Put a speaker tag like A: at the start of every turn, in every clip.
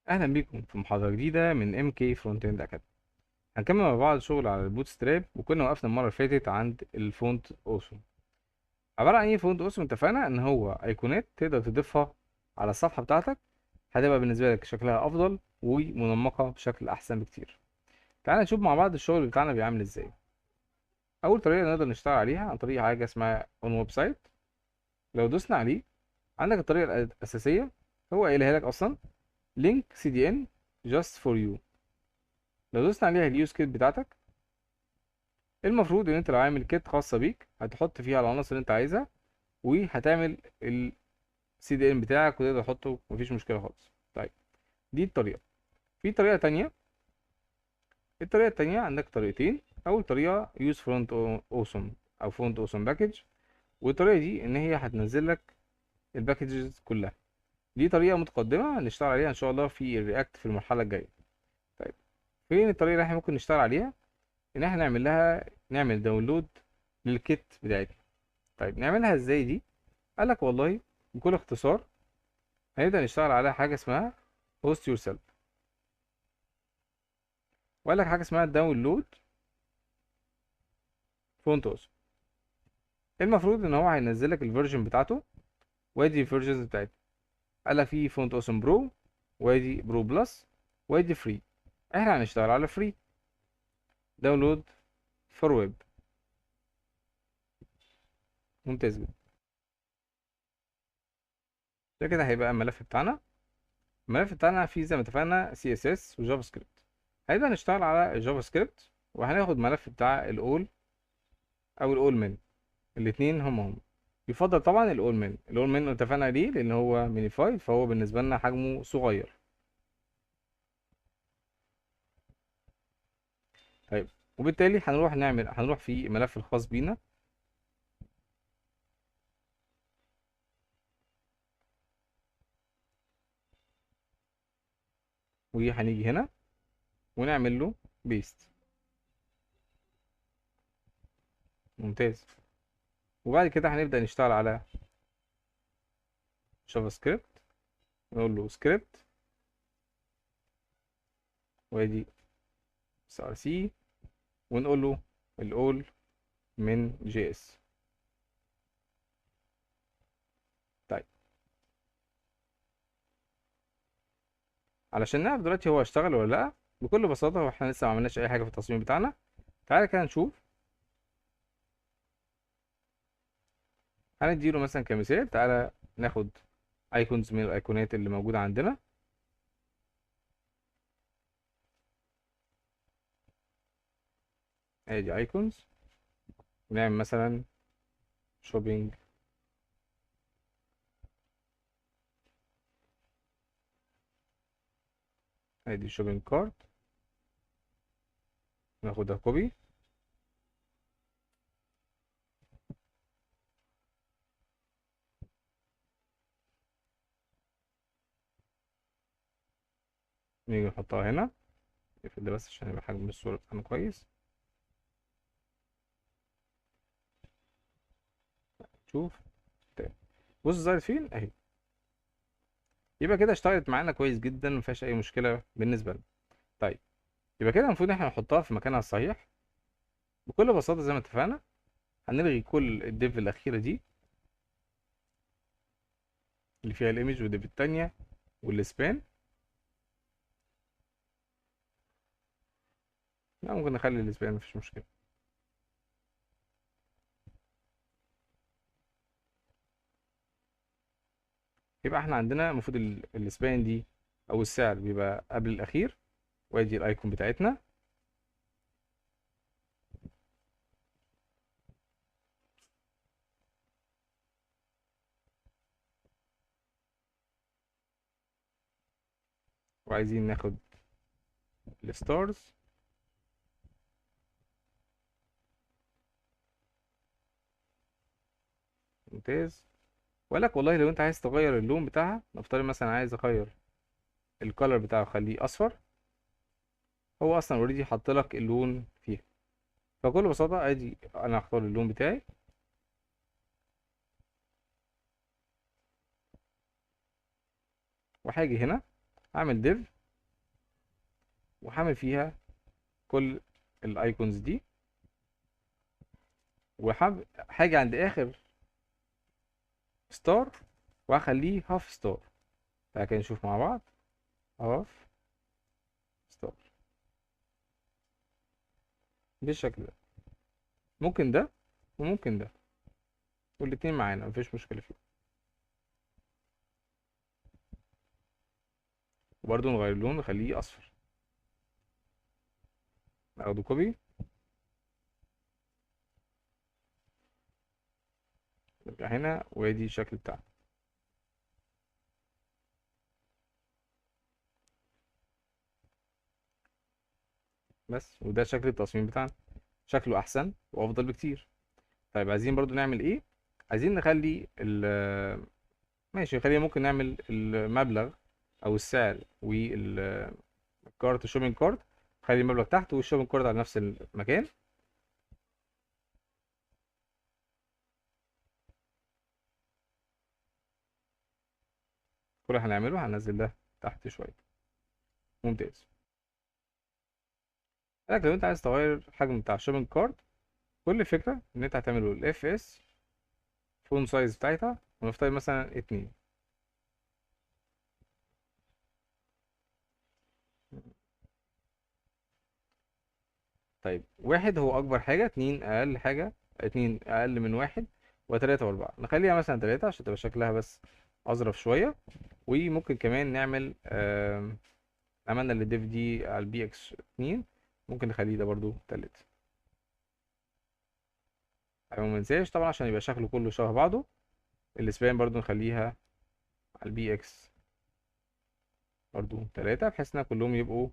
A: اهلا بيكم في محاضره جديده من ام كي فرونت اند اكاديمي. هنكمل مع بعض شغل على البوت ستراب، وكنا وقفنا المره اللي فاتت عند الفونت اوسم. عباره عن ايه فونت اوسم؟ اتفقنا ان هو ايقونات تقدر تضيفها على الصفحه بتاعتك، هتبقى بالنسبه لك شكلها افضل ومنمقه بشكل احسن بكتير. تعال نشوف مع بعض الشغل بتاعنا بيعمل ازاي. اول طريقه نقدر نشتغل عليها عن طريق حاجه اسمها اون ويب سايت. لو دوسنا عليه عندك الطريقه الاساسيه، هو قايلها لك اصلا لينك سي دي ان جاست فور يو. لو دوسنا عليها اليوز كيت بتاعتك، المفروض ان انت لو عامل كيت خاصه بيك هتحط فيها العناصر اللي انت عايزها، وهتعمل السي دي ان بتاعك وتقدر تحطه، مفيش مشكله خالص. طيب، دي الطريقه. في طريقه تانية. الطريقه التانية عندك طريقتين. اول طريقه يوز فرونت اوسم او فرونت اوسم باكج، والطريقه دي ان هي هتنزل لك الباكجز كلها. دي طريقه متقدمه هنشتغل عليها ان شاء الله في الرياكت في المرحله الجايه. طيب، فين الطريقه اللي احنا ممكن نشتغل عليها؟ ان احنا نعمل داونلود للكيت بتاعتنا. طيب، نعملها ازاي دي؟ قالك والله بكل اختصار هنبدأ نشتغل على حاجة اسمها host yourself، وقال لك حاجة اسمها داونلود فونت اوسم. المفروض ان هو هينزل لك الفيرجن بتاعته، وادي الفيرجنز بتاعتها. قال لك في فونت اوسم برو، وادي برو بلس، وادي فري. احنا هنشتغل على فري. داونلود فور ويب. ممتاز جدا. ده كده هيبقى الملف بتاعنا. الملف بتاعنا فيه زي ما اتفقنا سي اس اس وجافا سكريبت. هنبدأ نشتغل على الجافا سكريبت، وهناخد ملف بتاع الاول او الاول من الاثنين هم. يفضل طبعا الاول من اتفقنا ليه؟ لان هو مينيفايد، فهو بالنسبه لنا حجمه صغير. طيب، وبالتالي هنروح في الملف الخاص بينا، وهنيجي هنا ونعمل له بيست. ممتاز. وبعد كده هنبدا نشتغل على جافا سكريبت. نقول له سكريبت، وادي سي ار سي، ونقول له الاول من جي اس. طيب، علشان نعرف دلوقتي هو اشتغل ولا لا، بكل بساطه هو احنا لسه ما عملناش اي حاجه في التصميم بتاعنا. تعالى كده نشوف. هنديله مثلا كمثال، تعالى ناخد ايكونز من الايقونات اللي موجوده عندنا. ادي ايكونز، ونعمل مثلا شوبينج. ادي شوبينج كارت، ناخدها كوبي. نيجي نحطها هنا. نقفل ده بس عشان يبقى حجم الصورة بتاعنا كويس. شوف. تاني. بص ظهرت فين اهي. يبقى كده اشتغلت معانا كويس جدا، مفيهاش اي مشكلة بالنسبة لنا. طيب، يبقى كده المفروض احنا نحطها في مكانها الصحيح. بكل بساطة زي ما اتفقنا هنلغي كل الديف الأخيرة دي اللي فيها الايمج، والديف التانية والسبان. لا، ممكن نخلي السبان، مفيش مشكلة. يبقى احنا عندنا المفروض السبان دي او السعر بيبقى قبل الاخير، وادي الايكون بتاعتنا. وعايزين ناخد الستارز. ممتاز. وقال لك والله لو انت عايز تغير اللون بتاعها، نفترض مثلا عايز اغير الكالر بتاعه خليه اصفر، هو اصلا اوريدي حط لك اللون فيها. فبكل بساطه ادي انا هختار اللون بتاعي، وهاجي هنا اعمل ديف وهعمل فيها كل الايكونز دي، حاجة عند اخر ستار وهخليه هاف ستار. تعالى كده نشوف مع بعض. هاف ستار بالشكل ده. ممكن ده وممكن ده، والاتنين معانا مفيش مشكلة فيه. وبرضه نغير اللون نخليه اصفر. ناخده كوبي، نرجع هنا وادي الشكل بتاعنا. بس وده شكل التصميم بتاعنا، شكله احسن وافضل بكتير. طيب عايزين برضو نعمل ايه؟ عايزين نخلي ماشي، خلينا ممكن نعمل المبلغ او السعر والكارت الشوبينج كارت. خلي المبلغ تحت والشوبينج كارت على نفس المكان. كل اللي هنعمله هننزل ده تحت شويه. ممتاز. قالك لو انت عايز تغير الحجم بتاع الشوبينج كارت، كل فكره ان انت هتعمله الاف اس فون سايز بتاعتها، ونفترض مثلا 2. طيب 1 هو اكبر حاجه، 2 اقل حاجه، 2 اقل من 1، و3 و4 نخليها مثلا 3 عشان تبقى شكلها بس اظرف شويه. وممكن كمان نعمل عملنا الديف دي على البي اكس 2، ممكن نخليه ده برضو تالت. أيوة، ما ننساش طبعا عشان يبقى شكله كله شبه بعضه. الاسبان برضو نخليها على البي اكس برضو 3، بحيث ان كلهم يبقوا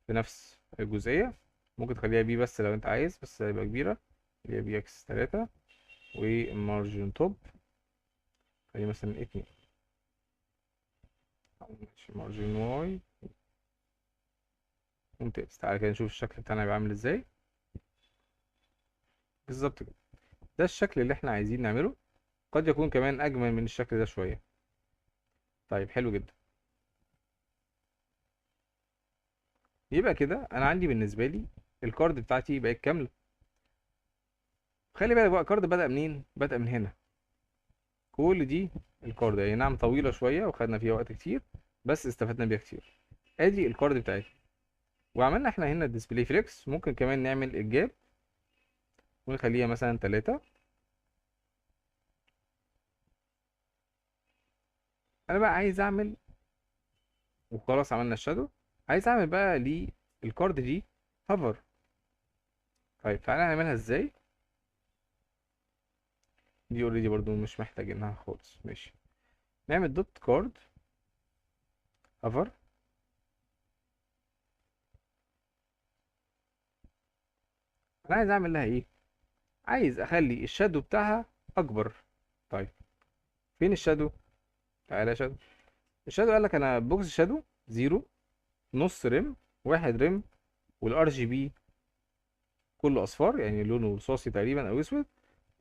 A: في نفس الجزئيه. ممكن تخليها بي بس لو انت عايز، بس هيبقى كبيره. اللي هي بي اكس 3. ومارجن توب خليه مثلا 2. ماشي، مارجن واي. ممتاز. تعالى كده نشوف الشكل بتاعنا هيبقى عامل ازاي. بالظبط كده. ده الشكل اللي احنا عايزين نعمله. قد يكون كمان اجمل من الشكل ده شويه. طيب حلو جدا. يبقى كده انا عندي بالنسبه لي الكارد بتاعتي بقت كامله. خلي بالك بقى، الكارد بدأ منين؟ بدأ من هنا. كل دي الكارد اي نعم طويله شويه وخدنا فيها وقت كتير، بس استفدنا بيها كتير. ادي الكارد بتاعتي. وعملنا احنا هنا الديسبلاي فليكس. ممكن كمان نعمل الجاب ونخليها مثلا 3. انا بقى عايز اعمل، وخلاص عملنا الشادو، عايز اعمل بقى للكارد دي هافر. طيب تعالى نعملها ازاي. دي اوريدي برضو مش محتاجينها خالص. ماشي، نعمل دوت كارد هافر. انا عايز اعمل لها ايه؟ عايز اخلي الشادو بتاعها اكبر. طيب فين الشادو؟ تعالى يا شادو. الشادو قال لك انا بوكس شادو 0، نص ريم، 1 ريم، والار جي بي كله اصفار يعني لونه رصاصي تقريبا او اسود،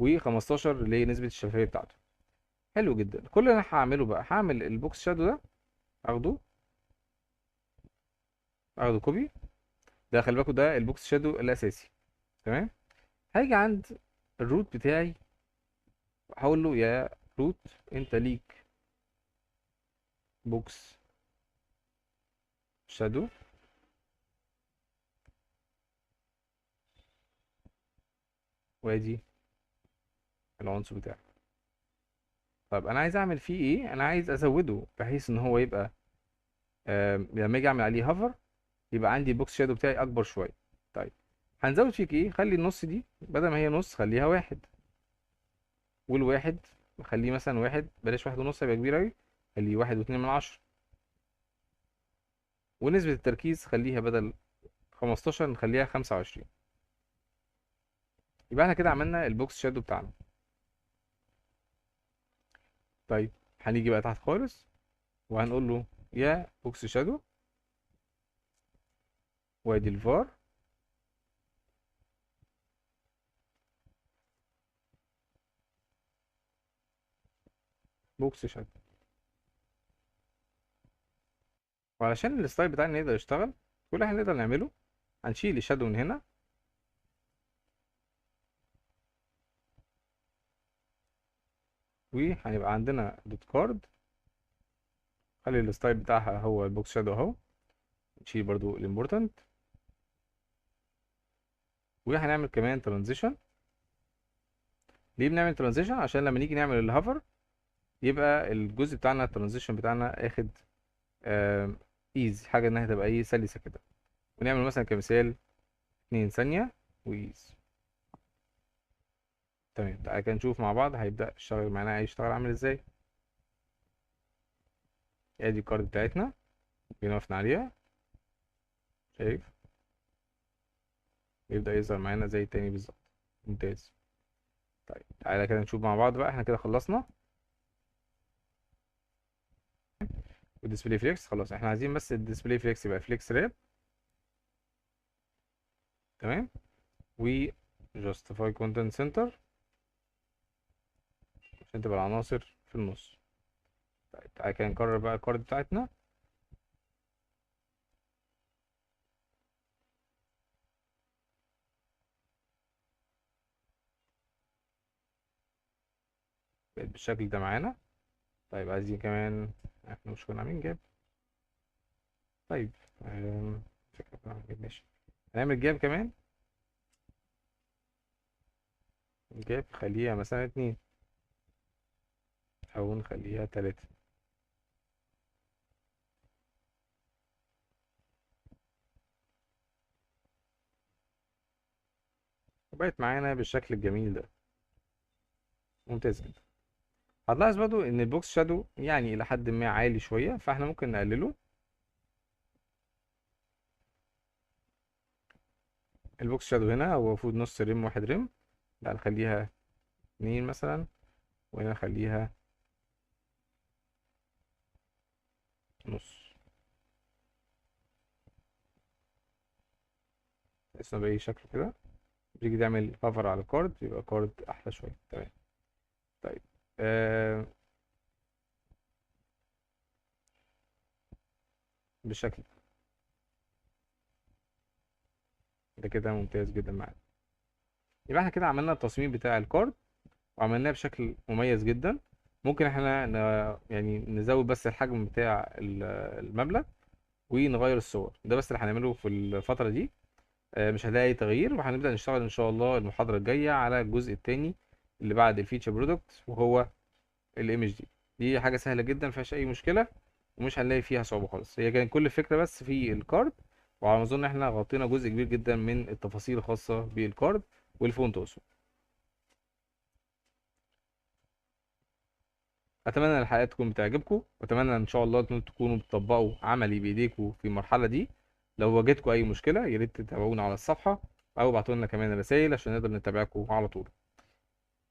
A: و15 اللي هي نسبة الشفافية بتاعته. حلو جدا. كل اللي انا هعمله بقى هعمل البوكس شادو ده، اخده اخده كوبي. ده خلي بالكوا ده البوكس شادو الاساسي. تمام. هاجي عند الروت بتاعي، هقول له يا روت انت ليك بوكس شادو. وادي العنصر بتاعي. طب انا عايز اعمل فيه ايه؟ انا عايز ازوده بحيث ان هو يبقى لما اجي اعمل عليه هافر يبقى عندي البوكس شادو بتاعي اكبر شويه. طيب هنزود فيك ايه؟ خلي النص دي بدل ما هي نص خليها 1. والواحد خليه مثلا 1، بلاش 1.5 يبقى كبير اوي. خليه 1.2 من 10. ونسبة التركيز خليها بدل 15 نخليها 25. يبقى احنا كده عملنا البوكس شادو بتاعنا. طيب هنيجي بقى تحت خالص وهنقول له يا بوكس شادو، وادي الفار. بوكس شادو. وعلشان الستايل بتاعنا يقدر يشتغل كل اللي احنا نقدر نعمله هنشيل الشادو من هنا، وهيبقى عندنا دوت كارد. خلي الستايل بتاعها هو البوكس شادو اهو. نشيل برضو الامبورتنت، وهنعمل كمان ترانزيشن. ليه بنعمل ترانزيشن؟ عشان لما نيجي نعمل الهوفر يبقى الجزء بتاعنا الترانزيشن بتاعنا اخد ايز، حاجه انها تبقى ايه سلسه كده. ونعمل مثلا كمثال 2 ثانيه وايز. تمام، تعالى كده نشوف مع بعض هيبدأ الشغل معانا هيشتغل عامل ازاي. ادي الكارد بتاعتنا جينا وقفنا عليها، شايف يبدأ يظهر معانا زي التاني بالظبط. ممتاز. طيب تعالى كده نشوف مع بعض بقى، احنا كده خلصنا. والديسبلاي فليكس خلاص، احنا عايزين بس الديسبلاي فليكس يبقى فليكس راب. تمام. و justify content center عشان تبقى العناصر في النص. طيب تعالى كده نكرر بقى الكارد بتاعتنا. بقت بالشكل ده معانا. طيب عايزين كمان، احنا مش كنا عاملين جاب. طيب فكرة بقى، ماشي هنعمل جاب كمان. الجاب خليها مثلا 2 او نخليها 3. وبقت معانا بالشكل الجميل ده. ممتاز جدا. هتلاحظ برضو ان البوكس شادو يعني الى حد ما عالي شوية، فاحنا ممكن نقلله. البوكس شادو هنا هو المفروض نص ريم واحد ريم، لا نخليها 2 مثلا، وهنا نخليها نص. اسمه بأي شكل كده. تيجي تعمل كفر على الكارد يبقى كارد احلى شوية. تمام. طيب بالشكل ده كده ممتاز جدا معانا. يبقى احنا كده عملنا التصميم بتاع الكارد وعملناه بشكل مميز جدا. ممكن احنا يعني نزود بس الحجم بتاع المبلغ ونغير الصور، ده بس اللي هنعمله في الفترة دي. مش هنلاقي اي تغيير، وهنبدأ نشتغل ان شاء الله المحاضرة الجاية على الجزء التاني اللي بعد الفيتشر برودكت، وهو الايمج دي حاجة سهلة جدا مفيهاش اي مشكلة، ومش هنلاقي فيها صعوبة خالص. هي كان كل الفكرة بس في الكارد، وعلى ما اظن احنا غطينا جزء كبير جدا من التفاصيل الخاصة بالكارد والفونت اوسو. اتمنى ان الحلقات تكون بتعجبكم، واتمنى ان شاء الله انتم تكونوا بتطبقوا عملي بايديكم في المرحله دي. لو واجهتكم اي مشكله يا ريت تتابعونا على الصفحه، او ابعتوا لنا كمان رسائل عشان نقدر نتابعكم على طول.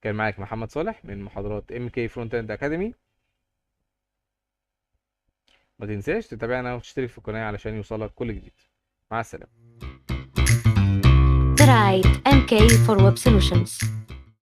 A: كان معاك محمد صالح من محاضرات ام كي فرونت اند اكاديمي. ما تنساش تتابعنا وتشترك في القناه علشان يوصلك كل جديد. مع السلامه.
B: برعاية MK for Web Solutions.